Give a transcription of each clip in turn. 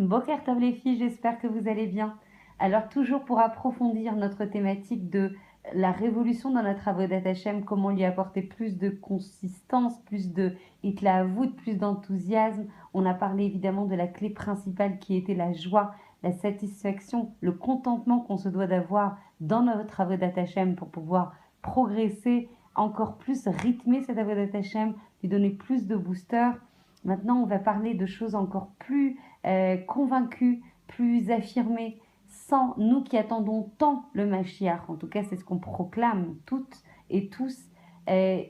Boker Tov les filles, j'espère que vous allez bien. Alors toujours pour approfondir notre thématique de la révolution dans notre Avodat Hashem, comment lui apporter plus de consistance, plus de hitlaavout, plus d'enthousiasme. On a parlé évidemment de la clé principale qui était la joie, la satisfaction, le contentement qu'on se doit d'avoir dans notre Avodat Hashem pour pouvoir progresser encore plus, rythmer cet Avodat Hashem, lui donner plus de booster. Maintenant, on va parler de choses encore plus convaincus, plus affirmés, sans nous qui attendons tant le Mashiach, en tout cas c'est ce qu'on proclame toutes et tous,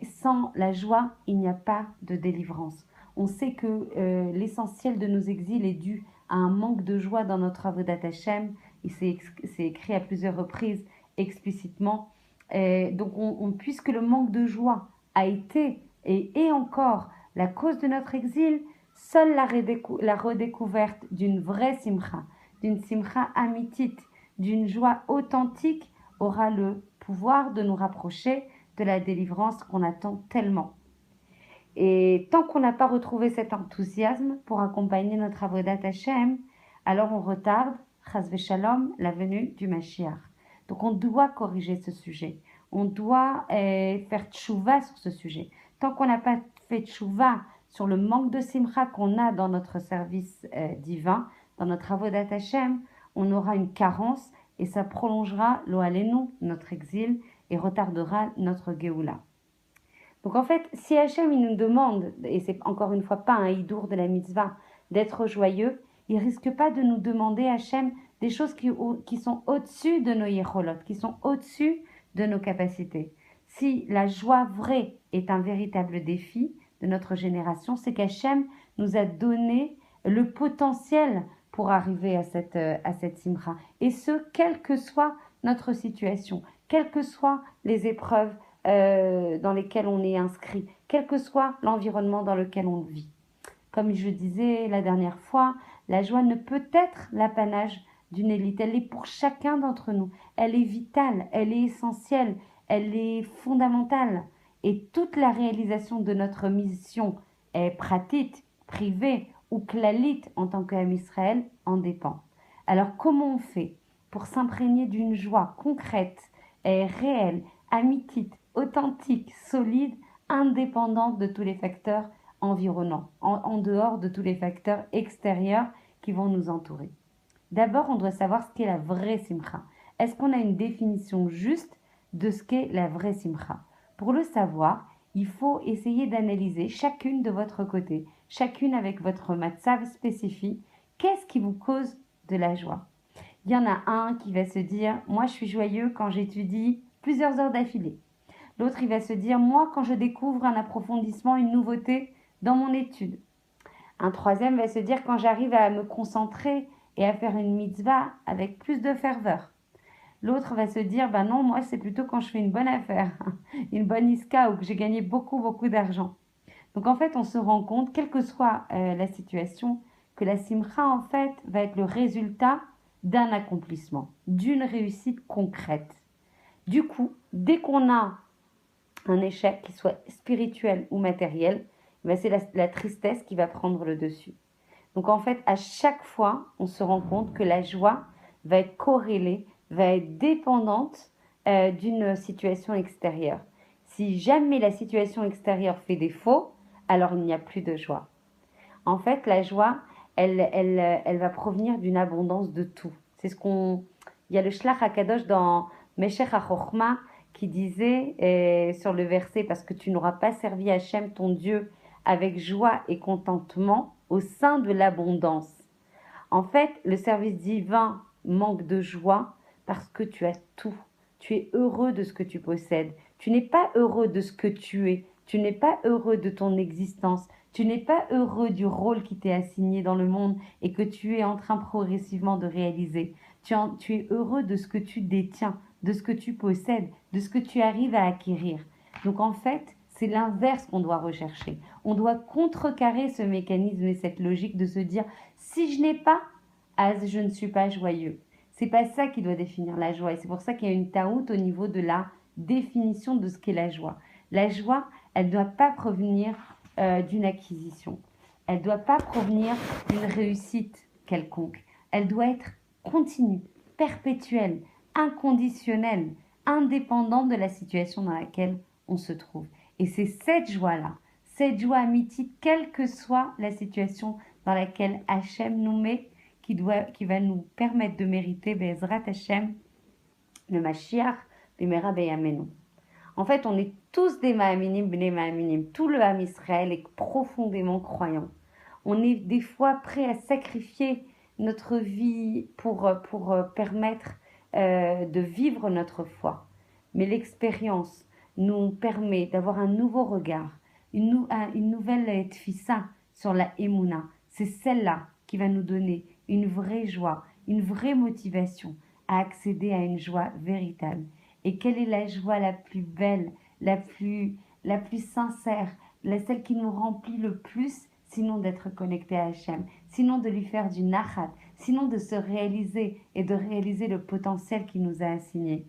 sans la joie, il n'y a pas de délivrance. On sait que l'essentiel de nos exils est dû à un manque de joie dans notre Avodat Hashem, et c'est écrit à plusieurs reprises explicitement. Donc puisque le manque de joie a été et est encore la cause de notre exil, seule la redécouverte d'une vraie simcha, d'une simcha amitit, d'une joie authentique aura le pouvoir de nous rapprocher de la délivrance qu'on attend tellement. Et tant qu'on n'a pas retrouvé cet enthousiasme pour accompagner notre avodat Hashem, alors on retarde, chas v'shalom, la venue du Mashiach. Donc on doit corriger ce sujet. On doit faire tchouva sur ce sujet. Tant qu'on n'a pas fait tchouva sur le manque de simcha qu'on a dans notre service divin, dans notre avodat Hashem, on aura une carence et ça prolongera lo alenu, notre exil, et retardera notre geoula. Donc en fait, si Hachem il nous demande, et c'est encore une fois pas un hidour de la mitzvah, d'être joyeux, il risque pas de nous demander Hachem des choses qui sont au-dessus de nos yecholot, qui sont au-dessus de nos capacités. Si la joie vraie est un véritable défi de notre génération, c'est qu'Hachem nous a donné le potentiel pour arriver à cette simcha. Et ce, quelle que soit notre situation, quelles que soient les épreuves dans lesquels on est inscrit, quel que soit l'environnement dans lequel on vit. Comme je disais la dernière fois, la joie ne peut être l'apanage d'une élite, elle est pour chacun d'entre nous, elle est vitale, elle est essentielle, elle est fondamentale. Et toute la réalisation de notre mission est pratique, privée ou clalite en tant qu'âme Israël en dépend. Alors comment on fait pour s'imprégner d'une joie concrète et réelle, amitique, authentique, solide, indépendante de tous les facteurs environnants, en dehors de tous les facteurs extérieurs qui vont nous entourer. D'abord, on doit savoir ce qu'est la vraie simcha. Est-ce qu'on a une définition juste de ce qu'est la vraie simcha? Pour le savoir, il faut essayer d'analyser chacune de votre côté, chacune avec votre matzav spécifique, qu'est-ce qui vous cause de la joie? Il y en a un qui va se dire « Moi, je suis joyeux quand j'étudie plusieurs heures d'affilée. » L'autre, il va se dire « Moi, quand je découvre un approfondissement, une nouveauté dans mon étude. » Un troisième va se dire « Quand j'arrive à me concentrer et à faire une mitzvah avec plus de ferveur. » L'autre va se dire « Ben non, moi, c'est plutôt quand je fais une bonne affaire, une bonne iska ou que j'ai gagné beaucoup, beaucoup d'argent. » Donc, en fait, on se rend compte, quelle que soit la situation, que la simcha, en fait, va être le résultat d'un accomplissement, d'une réussite concrète. Du coup, dès qu'on a un échec, qu'il soit spirituel ou matériel, ben c'est la tristesse qui va prendre le dessus. Donc en fait, à chaque fois, on se rend compte que la joie va être corrélée, va être dépendante d'une situation extérieure. Si jamais la situation extérieure fait défaut, alors il n'y a plus de joie. En fait, la joie, elle va provenir d'une abondance de tout. C'est ce qu'on... Il y a le Shlach HaKadosh dans Meshech HaChochma qui disait sur le verset « Parce que tu n'auras pas servi Hachem, ton Dieu, avec joie et contentement au sein de l'abondance. » En fait, le service divin manque de joie parce que tu as tout. Tu es heureux de ce que tu possèdes. Tu n'es pas heureux de ce que tu es. Tu n'es pas heureux de ton existence. Tu n'es pas heureux du rôle qui t'est assigné dans le monde et que tu es en train progressivement de réaliser. Tu es heureux de ce que tu détiens, de ce que tu possèdes, de ce que tu arrives à acquérir. Donc en fait, c'est l'inverse qu'on doit rechercher. On doit contrecarrer ce mécanisme et cette logique de se dire « si je n'ai pas, je ne suis pas joyeux ». C'est pas ça qui doit définir la joie. Et c'est pour ça qu'il y a une taout au niveau de la définition de ce qu'est la joie. La joie, elle ne doit pas provenir d'une acquisition. Elle ne doit pas provenir d'une réussite quelconque. Elle doit être continue, perpétuelle, inconditionnelle, indépendante de la situation dans laquelle on se trouve. Et c'est cette joie-là, cette joie amitite, quelle que soit la situation dans laquelle Hachem nous met, qui va nous permettre de mériter Be'ezrat Hachem, le Mashiach, Bimera Beyamenu. En fait, on est tous des Ma'aminim, Bnei Ma'aminim. Tout le Ham Israël est profondément croyant. On est des fois prêt à sacrifier notre vie pour permettre de vivre notre foi. Mais l'expérience nous permet d'avoir un nouveau regard, une nouvelle tfissa sur la Emouna. C'est celle-là qui va nous donner une vraie joie, une vraie motivation à accéder à une joie véritable. Et quelle est la joie la plus belle, la plus sincère, celle qui nous remplit le plus, sinon d'être connecté à Hachem, sinon de lui faire du nachat, sinon de se réaliser et de réaliser le potentiel qu'il nous a assigné.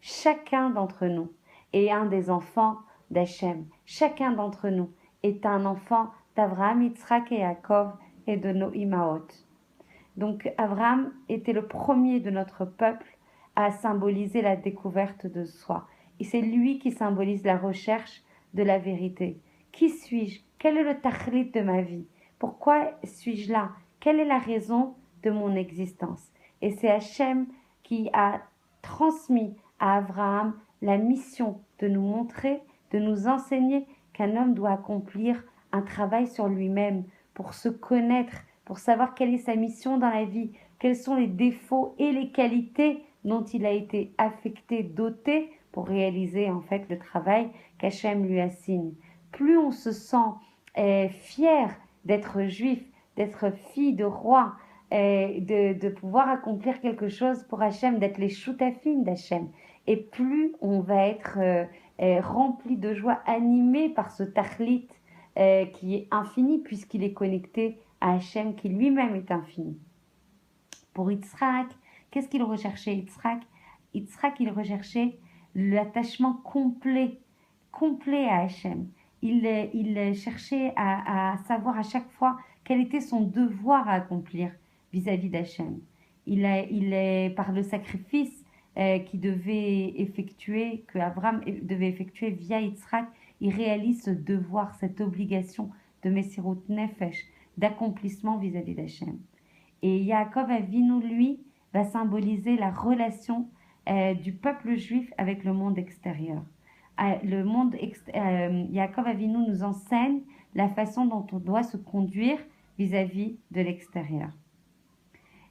Chacun d'entre nous est un des enfants d'Hachem. Chacun d'entre nous est un enfant d'Abraham, Yitzhak et Yaakov et de nos Imaot. Donc Abraham était le premier de notre peuple à symboliser la découverte de soi. Et c'est lui qui symbolise la recherche de la vérité. Qui suis-je? Quel est le tachlit de ma vie? Pourquoi suis-je là? Quelle est la raison de mon existence? Et c'est Hachem qui a transmis à Abraham la mission de nous montrer, de nous enseigner qu'un homme doit accomplir un travail sur lui-même pour se connaître, pour savoir quelle est sa mission dans la vie, quels sont les défauts et les qualités dont il a été affecté, doté pour réaliser en fait le travail qu'Hachem lui assigne. Plus on se sent fier d'être juif, d'être fille de roi, de pouvoir accomplir quelque chose pour Hachem, d'être les choutafim d'Hachem, et plus on va être rempli de joie, animé par ce tachlit qui est infini puisqu'il est connecté à Hachem qui lui-même est infini. Pour Yitzhak, qu'est-ce qu'il recherchait Yitzhak, il recherchait l'attachement complet à Hachem. Il cherchait à savoir à chaque fois quel était son devoir à accomplir vis-à-vis d'Hachem. Il est par le sacrifice qu'il devait effectuer, que Abraham devait effectuer via Yitzhak, il réalise ce devoir, cette obligation de Messirut Nefesh, d'accomplissement vis-à-vis d'Hachem. Et Yaakov Avinu, lui, va symboliser la relation du peuple juif avec le monde extérieur. Yaakov Avinu nous enseigne la façon dont on doit se conduire vis-à-vis de l'extérieur.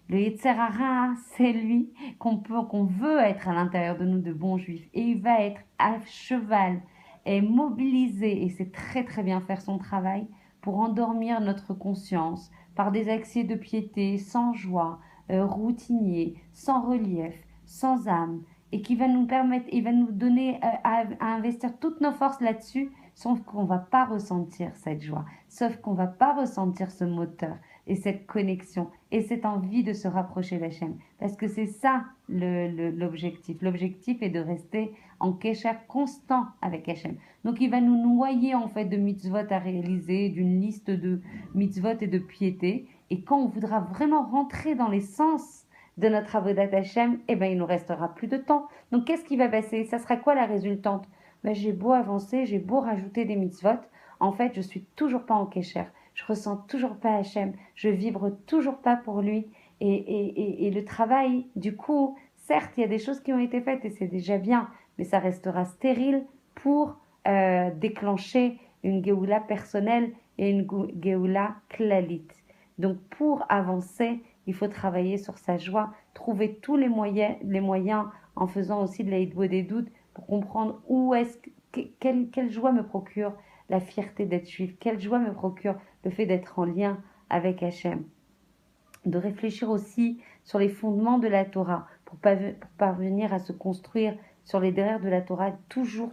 Le Yetzer Hara, c'est lui qu'on veut être à l'intérieur de nous de bons juifs. Et il va être à cheval et mobilisé, et c'est très très bien faire son travail, pour endormir notre conscience par des accès de piété sans joie, routiniers, sans relief, sans âme, et qui va nous permettre, il va nous donner à investir toutes nos forces là-dessus, sauf qu'on ne va pas ressentir cette joie, sauf qu'on ne va pas ressentir ce moteur et cette connexion et cette envie de se rapprocher d'Hachem. Parce que c'est ça l'objectif. L'objectif est de rester en kécher constant avec Hachem. Donc il va nous noyer en fait de mitzvot à réaliser, d'une liste de mitzvot et de piété. Et quand on voudra vraiment rentrer dans l'essence de notre avodat Hachem, eh ben il nous restera plus de temps. Donc qu'est-ce qui va passer? Ça sera quoi la résultante? Ben, j'ai beau avancer, j'ai beau rajouter des mitzvot, en fait je suis toujours pas en kécher. Je ressens toujours pas Hachem, je vibre toujours pas pour lui. Et le travail, du coup, certes, il y a des choses qui ont été faites et c'est déjà bien, mais ça restera stérile pour déclencher une Géoula personnelle et une Géoula klalite. Donc, pour avancer, il faut travailler sur sa joie, trouver tous les moyens en faisant aussi de l'aïdbo des doutes pour comprendre quelle joie me procure la fierté d'être juif, quelle joie me procure le fait d'être en lien avec Hachem. De réfléchir aussi sur les fondements de la Torah pour parvenir à se construire sur les derrières de la Torah, toujours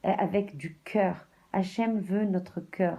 avec du cœur. Hachem veut notre cœur.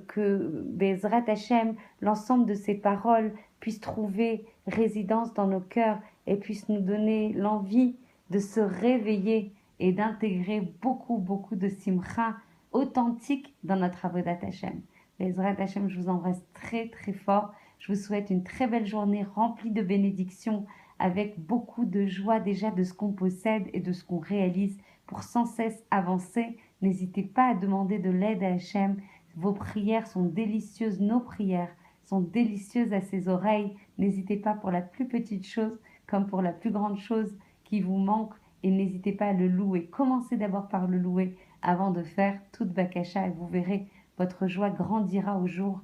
Que Bezrat Hachem, l'ensemble de ces paroles puissent trouver résidence dans nos cœurs et puissent nous donner l'envie de se réveiller et d'intégrer beaucoup de simcha authentique dans notre avodat Hachem. Bezrat Hachem, je vous embrasse très fort. Je vous souhaite une très belle journée remplie de bénédictions, avec beaucoup de joie déjà de ce qu'on possède et de ce qu'on réalise pour sans cesse avancer. N'hésitez pas à demander de l'aide à Hachem. Vos prières sont délicieuses, nos prières sont délicieuses à ses oreilles. N'hésitez pas pour la plus petite chose comme pour la plus grande chose qui vous manque, et n'hésitez pas à le louer. Commencez d'abord par le louer avant de faire toute bakasha, et vous verrez, votre joie grandira au jour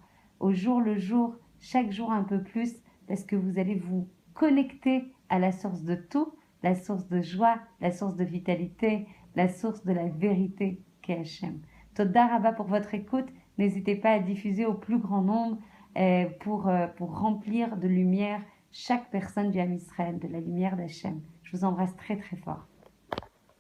le jour, chaque jour un peu plus, parce que vous allez vous connecter à la source de tout, la source de joie, la source de vitalité, la source de la vérité qu'est Hachem. Toda Rabba pour votre écoute. N'hésitez pas à diffuser au plus grand nombre pour remplir de lumière chaque personne du Ham Israël, de la lumière d'Hachem. Je vous embrasse très très fort.